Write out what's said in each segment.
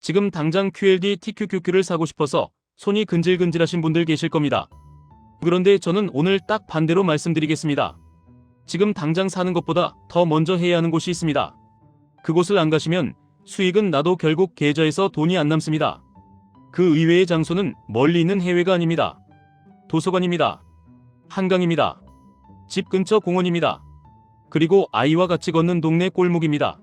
지금 당장 QLD TQQQ를 사고 싶어서 손이 근질근질하신 분들 계실 겁니다. 그런데 저는 오늘 딱 반대로 말씀드리겠습니다. 지금 당장 사는 것보다 더 먼저 해야 하는 곳이 있습니다. 그곳을 안 가시면 수익은 나도 결국 계좌에서 돈이 안 남습니다. 그 의외의 장소는 멀리 있는 해외가 아닙니다. 도서관입니다. 한강입니다. 집 근처 공원입니다. 그리고 아이와 같이 걷는 동네 골목입니다.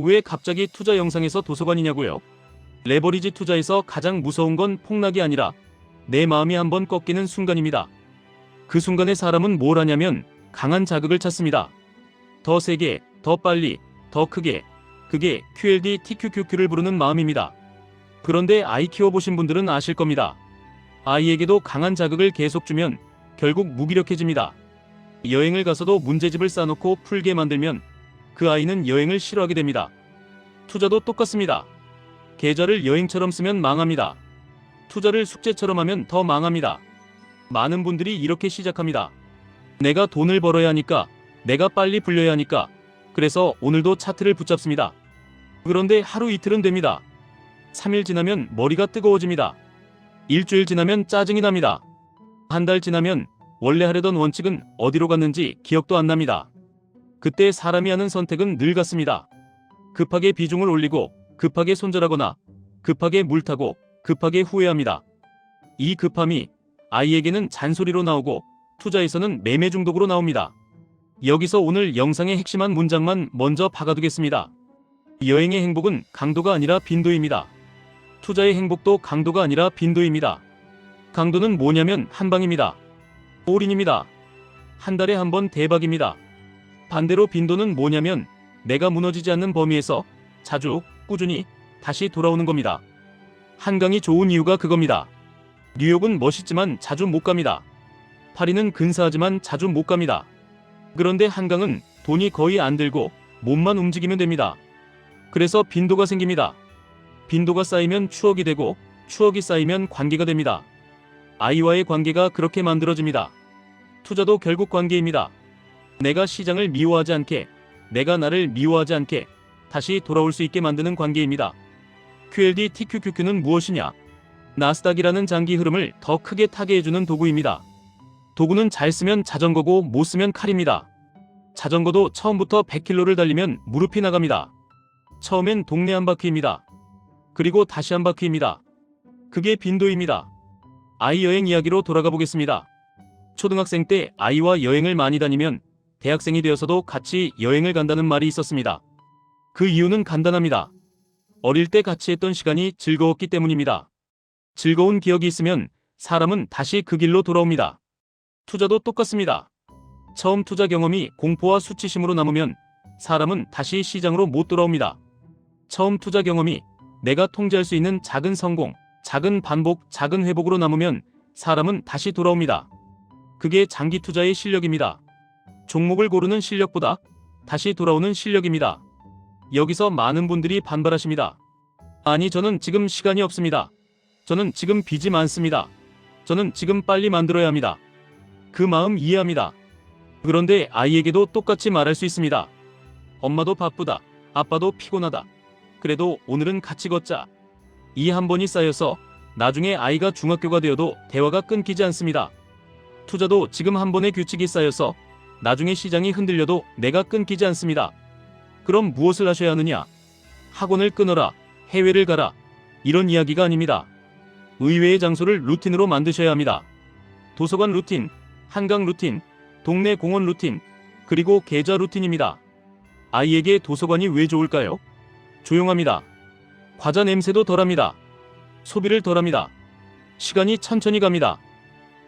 왜 갑자기 투자 영상에서 도서관이냐고요? 레버리지 투자에서 가장 무서운 건 폭락이 아니라 내 마음이 한번 꺾이는 순간입니다. 그 순간에 사람은 뭘 하냐면 강한 자극을 찾습니다. 더 세게, 더 빨리, 더 크게. 그게 QLD TQQQ를 부르는 마음입니다. 그런데 아이 키워보신 분들은 아실 겁니다. 아이에게도 강한 자극을 계속 주면 결국 무기력해집니다. 여행을 가서도 문제집을 쌓아놓고 풀게 만들면 그 아이는 여행을 싫어하게 됩니다. 투자도 똑같습니다. 계좌를 여행처럼 쓰면 망합니다. 투자를 숙제처럼 하면 더 망합니다. 많은 분들이 이렇게 시작합니다. 내가 돈을 벌어야 하니까, 내가 빨리 불려야 하니까, 그래서 오늘도 차트를 붙잡습니다. 그런데 하루 이틀은 됩니다. 3일 지나면 머리가 뜨거워집니다. 일주일 지나면 짜증이 납니다. 한 달 지나면 원래 하려던 원칙은 어디로 갔는지 기억도 안 납니다. 그때 사람이 하는 선택은 늘 같습니다. 급하게 비중을 올리고 급하게 손절하거나 급하게 물타고 급하게 후회합니다. 이 급함이 아이에게는 잔소리로 나오고 투자에서는 매매 중독으로 나옵니다. 여기서 오늘 영상의 핵심한 문장만 먼저 박아두겠습니다. 여행의 행복은 강도가 아니라 빈도입니다. 투자의 행복도 강도가 아니라 빈도입니다. 강도는 뭐냐면 한방입니다. 올인입니다. 한 달에 한 번 대박입니다. 반대로 빈도는 뭐냐면 내가 무너지지 않는 범위에서 자주, 꾸준히 다시 돌아오는 겁니다. 한강이 좋은 이유가 그겁니다. 뉴욕은 멋있지만 자주 못 갑니다. 파리는 근사하지만 자주 못 갑니다. 그런데 한강은 돈이 거의 안 들고 몸만 움직이면 됩니다. 그래서 빈도가 생깁니다. 빈도가 쌓이면 추억이 되고 추억이 쌓이면 관계가 됩니다. 아이와의 관계가 그렇게 만들어집니다. 투자도 결국 관계입니다. 내가 시장을 미워하지 않게, 내가 나를 미워하지 않게 다시 돌아올 수 있게 만드는 관계입니다. QLD TQQQ는 무엇이냐? 나스닥이라는 장기 흐름을 더 크게 타게 해주는 도구입니다. 도구는 잘 쓰면 자전거고 못 쓰면 칼입니다. 자전거도 처음부터 100km를 달리면 무릎이 나갑니다. 처음엔 동네 한 바퀴입니다. 그리고 다시 한 바퀴입니다. 그게 빈도입니다. 아이 여행 이야기로 돌아가 보겠습니다. 초등학생 때 아이와 여행을 많이 다니면 대학생이 되어서도 같이 여행을 간다는 말이 있었습니다. 그 이유는 간단합니다. 어릴 때 같이 했던 시간이 즐거웠기 때문입니다. 즐거운 기억이 있으면 사람은 다시 그 길로 돌아옵니다. 투자도 똑같습니다. 처음 투자 경험이 공포와 수치심으로 남으면 사람은 다시 시장으로 못 돌아옵니다. 처음 투자 경험이 내가 통제할 수 있는 작은 성공, 작은 반복, 작은 회복으로 남으면 사람은 다시 돌아옵니다. 그게 장기 투자의 실력입니다. 종목을 고르는 실력보다 다시 돌아오는 실력입니다. 여기서 많은 분들이 반발하십니다. 아니, 저는 지금 시간이 없습니다. 저는 지금 빚이 많습니다. 저는 지금 빨리 만들어야 합니다. 그 마음 이해합니다. 그런데 아이에게도 똑같이 말할 수 있습니다. 엄마도 바쁘다. 아빠도 피곤하다. 그래도 오늘은 같이 걷자. 이 한 번이 쌓여서 나중에 아이가 중학교가 되어도 대화가 끊기지 않습니다. 투자도 지금 한 번의 규칙이 쌓여서 나중에 시장이 흔들려도 내가 끊기지 않습니다. 그럼 무엇을 하셔야 하느냐? 학원을 끊어라. 해외를 가라. 이런 이야기가 아닙니다. 의외의 장소를 루틴으로 만드셔야 합니다. 도서관 루틴, 한강 루틴, 동네 공원 루틴, 그리고 계좌 루틴입니다. 아이에게 도서관이 왜 좋을까요? 조용합니다. 과자 냄새도 덜합니다. 소비를 덜합니다. 시간이 천천히 갑니다.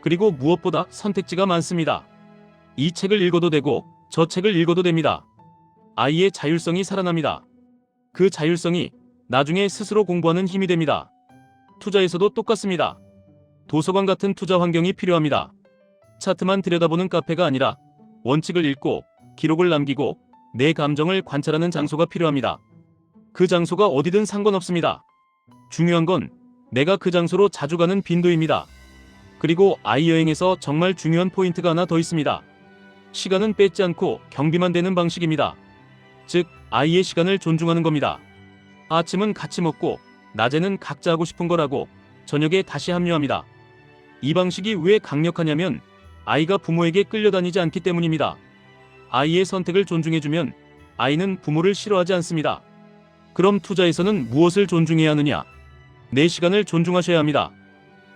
그리고 무엇보다 선택지가 많습니다. 이 책을 읽어도 되고 저 책을 읽어도 됩니다. 아이의 자율성이 살아납니다. 그 자율성이 나중에 스스로 공부하는 힘이 됩니다. 투자에서도 똑같습니다. 도서관 같은 투자 환경이 필요합니다. 차트만 들여다보는 카페가 아니라 원칙을 읽고 기록을 남기고 내 감정을 관찰하는 장소가 필요합니다. 그 장소가 어디든 상관없습니다. 중요한 건 내가 그 장소로 자주 가는 빈도입니다. 그리고 아이 여행에서 정말 중요한 포인트가 하나 더 있습니다. 시간은 뺏지 않고 경비만 되는 방식입니다. 즉, 아이의 시간을 존중하는 겁니다. 아침은 같이 먹고 낮에는 각자 하고 싶은 거라고 저녁에 다시 합류합니다. 이 방식이 왜 강력하냐면 아이가 부모에게 끌려다니지 않기 때문입니다. 아이의 선택을 존중해주면 아이는 부모를 싫어하지 않습니다. 그럼 투자에서는 무엇을 존중해야 하느냐? 내 시간을 존중하셔야 합니다.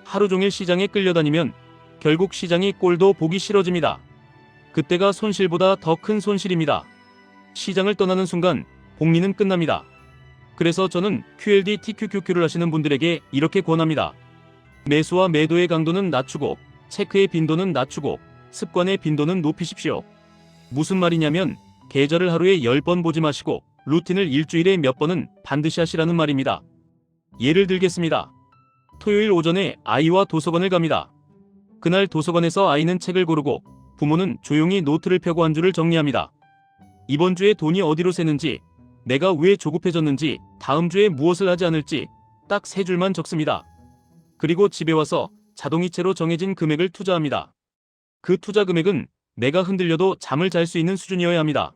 하루 종일 시장에 끌려다니면 결국 시장이 꼴도 보기 싫어집니다. 그때가 손실보다 더 큰 손실입니다. 시장을 떠나는 순간 복리는 끝납니다. 그래서 저는 QLD TQQQ를 하시는 분들에게 이렇게 권합니다. 매수와 매도의 강도는 낮추고 체크의 빈도는 낮추고 습관의 빈도는 높이십시오. 무슨 말이냐면 계좌를 하루에 10번 보지 마시고 루틴을 일주일에 몇 번은 반드시 하시라는 말입니다. 예를 들겠습니다. 토요일 오전에 아이와 도서관을 갑니다. 그날 도서관에서 아이는 책을 고르고 부모는 조용히 노트를 펴고 한 주를 정리합니다. 이번 주에 돈이 어디로 새는지, 내가 왜 조급해졌는지, 다음 주에 무엇을 하지 않을지 딱 3줄만 적습니다. 그리고 집에 와서 자동이체로 정해진 금액을 투자합니다. 그 투자 금액은 내가 흔들려도 잠을 잘 수 있는 수준이어야 합니다.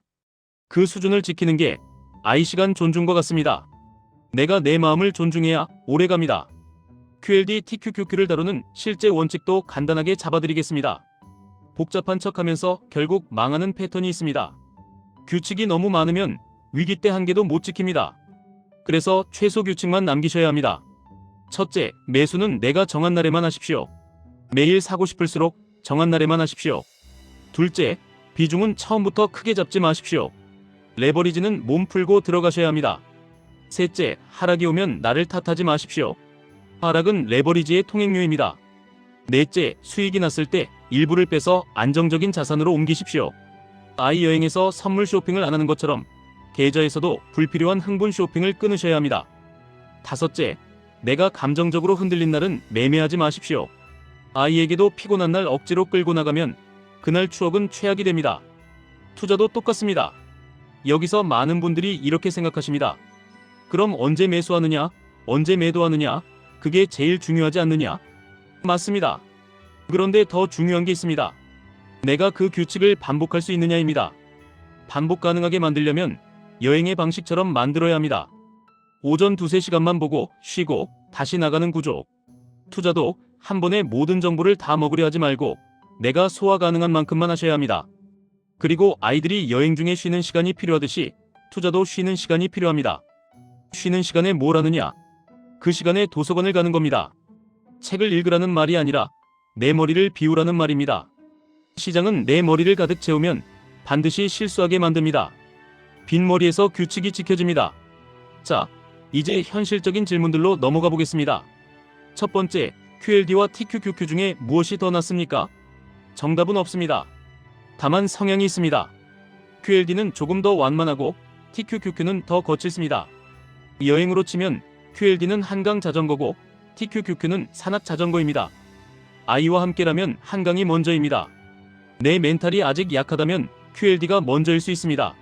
그 수준을 지키는 게 아이 시간 존중과 같습니다. 내가 내 마음을 존중해야 오래갑니다. QLD TQQQ를 다루는 실제 원칙도 간단하게 잡아드리겠습니다. 복잡한 척하면서 결국 망하는 패턴이 있습니다. 규칙이 너무 많으면 위기 때 한 개도 못 지킵니다. 그래서 최소 규칙만 남기셔야 합니다. 첫째, 매수는 내가 정한 날에만 하십시오. 매일 사고 싶을수록 정한 날에만 하십시오. 둘째, 비중은 처음부터 크게 잡지 마십시오. 레버리지는 몸 풀고 들어가셔야 합니다. 셋째, 하락이 오면 나를 탓하지 마십시오. 하락은 레버리지의 통행료입니다. 넷째, 수익이 났을 때 일부를 빼서 안정적인 자산으로 옮기십시오. 아이 여행에서 선물 쇼핑을 안 하는 것처럼 계좌에서도 불필요한 흥분 쇼핑을 끊으셔야 합니다. 다섯째, 내가 감정적으로 흔들린 날은 매매하지 마십시오. 아이에게도 피곤한 날 억지로 끌고 나가면 그날 추억은 최악이 됩니다. 투자도 똑같습니다. 여기서 많은 분들이 이렇게 생각하십니다. 그럼 언제 매수하느냐? 언제 매도하느냐? 그게 제일 중요하지 않느냐? 맞습니다. 그런데 더 중요한 게 있습니다. 내가 그 규칙을 반복할 수 있느냐입니다. 반복 가능하게 만들려면 여행의 방식처럼 만들어야 합니다. 오전 2-3시간만 보고 쉬고 다시 나가는 구조. 투자도 한 번에 모든 정보를 다 먹으려 하지 말고 내가 소화 가능한 만큼만 하셔야 합니다. 그리고 아이들이 여행 중에 쉬는 시간이 필요하듯이 투자도 쉬는 시간이 필요합니다. 쉬는 시간에 뭘 하느냐? 그 시간에 도서관을 가는 겁니다. 책을 읽으라는 말이 아니라 내 머리를 비우라는 말입니다. 시장은 내 머리를 가득 채우면 반드시 실수하게 만듭니다. 빈 머리에서 규칙이 지켜집니다. 자, 이제 현실적인 질문들로 넘어가 보겠습니다. 첫 번째, QLD와 TQQQ 중에 무엇이 더 낫습니까? 정답은 없습니다. 다만 성향이 있습니다. QLD는 조금 더 완만하고 TQQQ는 더 거칠습니다. 여행으로 치면 QLD는 한강 자전거고 TQQQ는 산악 자전거입니다. 아이와 함께라면 한강이 먼저입니다. 내 멘탈이 아직 약하다면 QLD가 먼저일 수 있습니다.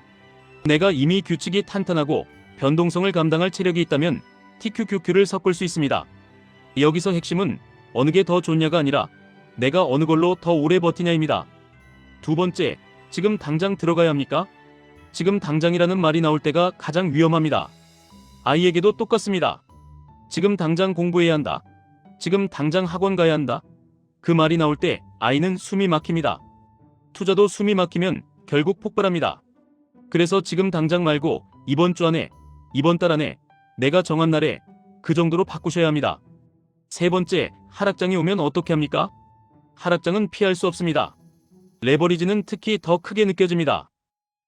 내가 이미 규칙이 탄탄하고 변동성을 감당할 체력이 있다면 TQQQ를 섞을 수 있습니다. 여기서 핵심은 어느 게 더 좋냐가 아니라 내가 어느 걸로 더 오래 버티냐입니다. 두 번째, 지금 당장 들어가야 합니까? 지금 당장이라는 말이 나올 때가 가장 위험합니다. 아이에게도 똑같습니다. 지금 당장 공부해야 한다. 지금 당장 학원 가야 한다. 그 말이 나올 때 아이는 숨이 막힙니다. 투자도 숨이 막히면 결국 폭발합니다. 그래서 지금 당장 말고 이번 주 안에, 이번 달 안에, 내가 정한 날에 그 정도로 바꾸셔야 합니다. 세 번째, 하락장이 오면 어떻게 합니까? 하락장은 피할 수 없습니다. 레버리지는 특히 더 크게 느껴집니다.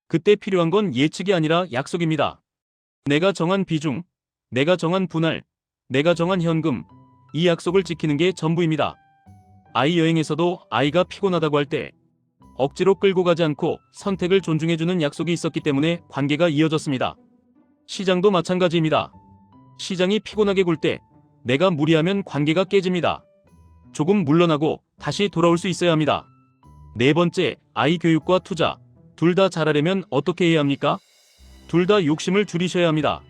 그때 필요한 건 예측이 아니라 약속입니다. 내가 정한 비중, 내가 정한 분할, 내가 정한 현금, 이 약속을 지키는 게 전부입니다. 아이 여행에서도 아이가 피곤하다고 할 때 억지로 끌고 가지 않고 선택을 존중해주는 약속이 있었기 때문에 관계가 이어졌습니다. 시장도 마찬가지입니다. 시장이 피곤하게 굴 때 내가 무리하면 관계가 깨집니다. 조금 물러나고 다시 돌아올 수 있어야 합니다. 네 번째, 아이 교육과 투자 둘 다 잘하려면 어떻게 해야 합니까? 둘 다 욕심을 줄이셔야 합니다.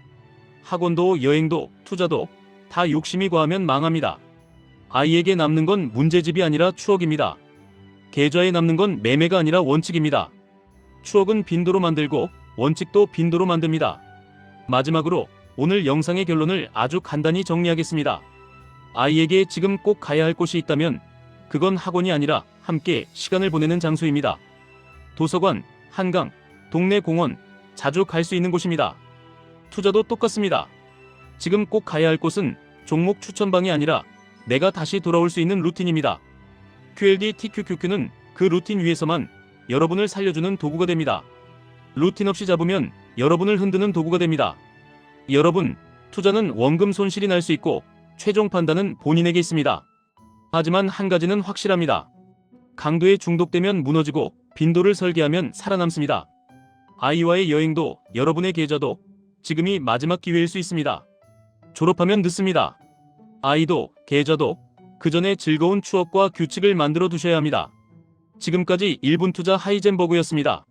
학원도 여행도 투자도 다 욕심이 과하면 망합니다. 아이에게 남는 건 문제집이 아니라 추억입니다. 계좌에 남는 건 매매가 아니라 원칙입니다. 추억은 빈도로 만들고 원칙도 빈도로 만듭니다. 마지막으로 오늘 영상의 결론을 아주 간단히 정리하겠습니다. 아이에게 지금 꼭 가야 할 곳이 있다면 그건 학원이 아니라 함께 시간을 보내는 장소입니다. 도서관, 한강, 동네 공원, 자주 갈 수 있는 곳입니다. 투자도 똑같습니다. 지금 꼭 가야 할 곳은 종목 추천방이 아니라 내가 다시 돌아올 수 있는 루틴입니다. QLD TQQQ는 그 루틴 위에서만 여러분을 살려주는 도구가 됩니다. 루틴 없이 잡으면 여러분을 흔드는 도구가 됩니다. 여러분, 투자는 원금 손실이 날 수 있고 최종 판단은 본인에게 있습니다. 하지만 한 가지는 확실합니다. 강도에 중독되면 무너지고 빈도를 설계하면 살아남습니다. 아이와의 여행도 여러분의 계좌도 지금이 마지막 기회일 수 있습니다. 졸업하면 늦습니다. 아이도 계좌도 그 전에 즐거운 추억과 규칙을 만들어 두셔야 합니다. 지금까지 1분 투자 하이젠버그였습니다.